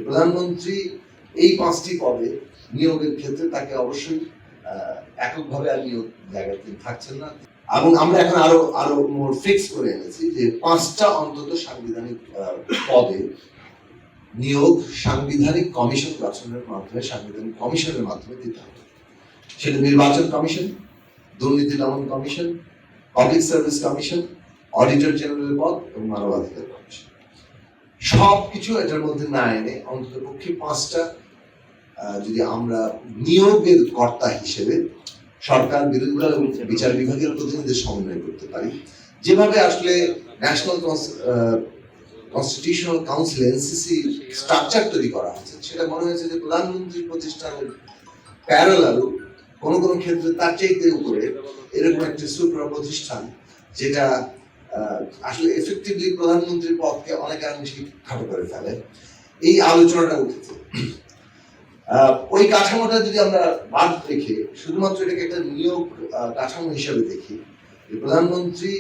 প্রধানমন্ত্রী এই 5টি পদে নিয়োগের ক্ষেত্রে তাকে অবশ্যই এককভাবে আর নিয়োগ জায়গায় তিনি থাকছেন না, এবং আমরা এখন আরো মোর ফিক্স করে এনেছি যে 5টা অন্তত সাংবিধানিক পদে নিয়োগ সাংবিধানিক কমিশন গঠনের মাধ্যমে সাংবিধানিক কমিশনের মাধ্যমে দিতে হবে। সেটা নির্বাচন কমিশন, দুর্নীতি দমন commission, public service commission, auditor general পদ এবং মানবাধিকার কমিশন। সবকিছু এটার মধ্যে না এনে অন্তত পক্ষে 5টা যদি আমরা নিয়োগের কর্তা হিসেবে সরকার, বিরোধী দল এবং বিচার বিভাগের প্রতিনিধিদের সমন্বয় করতে পারি, যেভাবে আসলে national constitutional council NCC structure তৈরি করা হয়েছে, সেটা মনে হয়েছে যে প্রধানমন্ত্রী প্রতিষ্ঠানের প্যারালাল কোন কোন ক্ষেত্রে তার চাইতে উপরে এরকম একটি সুপ্র প্রতিষ্ঠান যেটা আসলে এফেক্টিভলি প্রধানমন্ত্রীর পদকে অনেকাংশে খাটো করে ফেলে, এই আলোচনাটা উঠেছে। ওই কাঠামোটা যদি আমরা বাদ রেখে শুধুমাত্র এটাকে একটা নিয়োগ কাঠামো হিসেবে দেখি, প্রধানমন্ত্রী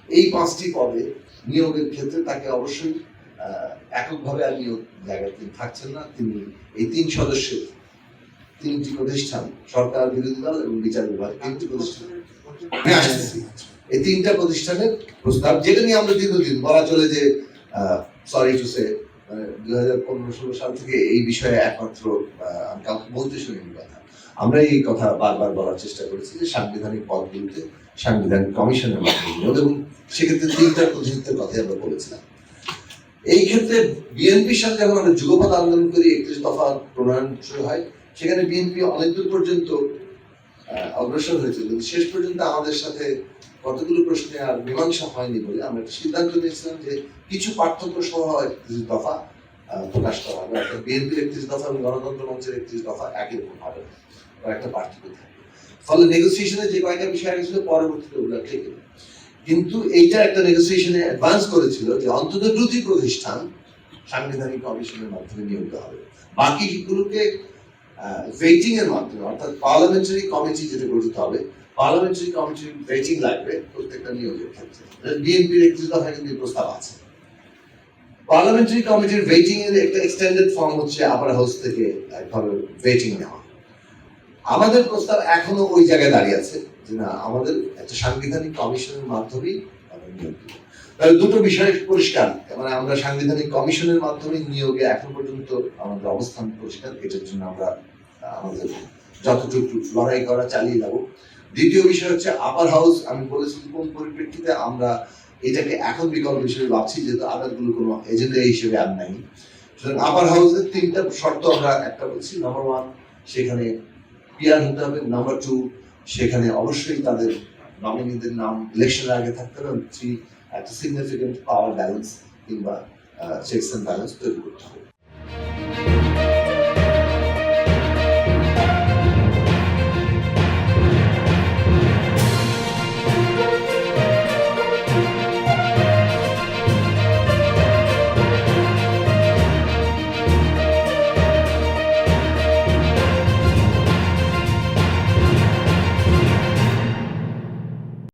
এই 5টি পদে নিয়োগের ক্ষেত্রে তাকে অবশ্যই এককভাবে আর নিয়োগ জায়গায় তিনি থাকছেন না, তিনি এই 3 সদস্যের 3টি প্রতিষ্ঠান, সরকার, বিরোধী দল এবং বিচার বিভাগ, 3টি প্রতিষ্ঠান এই 3টা প্রতিষ্ঠানের প্রস্তাব, যেটা নিয়ে আমরা দীর্ঘদিন বলা চলে যে সরি টু সে 2015-16 সাল থেকে এই বিষয়ে একমাত্র আমি কাউকে বলতে শুনিনি কথা, আমরা এই কথা বারবার বলার চেষ্টা করেছি যে সাংবিধানিক পদগুলিতে সাংবিধানিক কমিশনের মাধ্যমে নিয়োগ, এবং সেক্ষেত্রে 3টা প্রতিনিধিত্বের কথাই আমরা বলেছিলাম। এই ক্ষেত্রে বিএনপির সাথে যখন আমরা যুগপৎ আন্দোলন করি, 31 দফা প্রণয়ন শুরু হয়, সেখানে বিএনপি অনেক দূর পর্যন্ত অগ্রসর হয়েছিল, কিন্তু শেষ পর্যন্ত আমাদের সাথে কতগুলো প্রশ্নে আর মীমাংসা হয়নি বলে আমরা একটা সিদ্ধান্ত নিয়েছিলাম যে কিছু পার্থক্য সহ 31 দফা প্রকাশ করা হবে, অর্থাৎ বিএনপির 31 দফা এবং গণতন্ত্র মঞ্চের 31 দফা একই রকম হবে, একটা পার্থক্য থাকবে। ফলে নেগোসিয়েশনে যে কয়েকটা বিষয় গেছিল পরবর্তীতে ওগুলো ঠিক, কিন্তু এইটা একটা নেগোসিয়েশনে অ্যাডভান্স করেছিল যে অন্তত 2টি প্রতিষ্ঠান সাংবিধানিক কমিশনের মাধ্যমে নিয়োগ দেওয়া হবে, বাকিগুলোকে ভেটিং এর মাধ্যমে, অর্থাৎ পার্লামেন্টারি কমিটি যেটা গঠিত হবে, পার্লামেন্টারি কমিটির ভেটিং লাগবে প্রত্যেকটা নিয়োগের ক্ষেত্রে। বিএনপির 31 দফায় কিন্তু প্রস্তাব আছে। পার্লামেন্টারি কমিটির ভেটিং এর একটা এক্সটেন্ডেড ফর্ম হচ্ছে আপার হাউস থেকে একভাবে ভেটিং নেওয়া। আমাদের প্রস্তাব এখনো ওই জায়গায় দাঁড়িয়ে আছে যে না, আমাদের একটা সাংবিধানিক কমিশনের মাধ্যমেই আমরা নিয়োগ দিব। তাহলে দুটো বিষয় পরিষ্কার, মানে আমরা সাংবিধানিক কমিশনের মাধ্যমে নিয়োগে এখন পর্যন্ত আমাদের অবস্থান পরিষ্কার, এটার জন্য আমরা আমাদের যতটুকু লড়াই করা চালিয়ে যাব। দ্বিতীয় বিষয় হচ্ছে আপার হাউস, আমি বলেছি কোন পরিপ্রেক্ষিতে আমরা এটাকে এখন বিকল্প হিসেবে ভাবছি, যেহেতু আদারগুলো কোনো এজেন্ডা হিসেবে আর নাই। সুতরাং আপার হাউসের 3টা শর্ত আমরা একটা বলছি, নাম্বার 1 সেখানে পিয়ার হতে হবে, নাম্বার 2 সেখানে অবশ্যই তাদের নমিনিদের নাম ইলেকশনের আগে থাকতে হবে, 3 একটা সিগনিফিকেন্ট পাওয়ার ব্যালেন্স কিংবা চেকস এন্ড ব্যালেন্স তৈরি করতে হবে।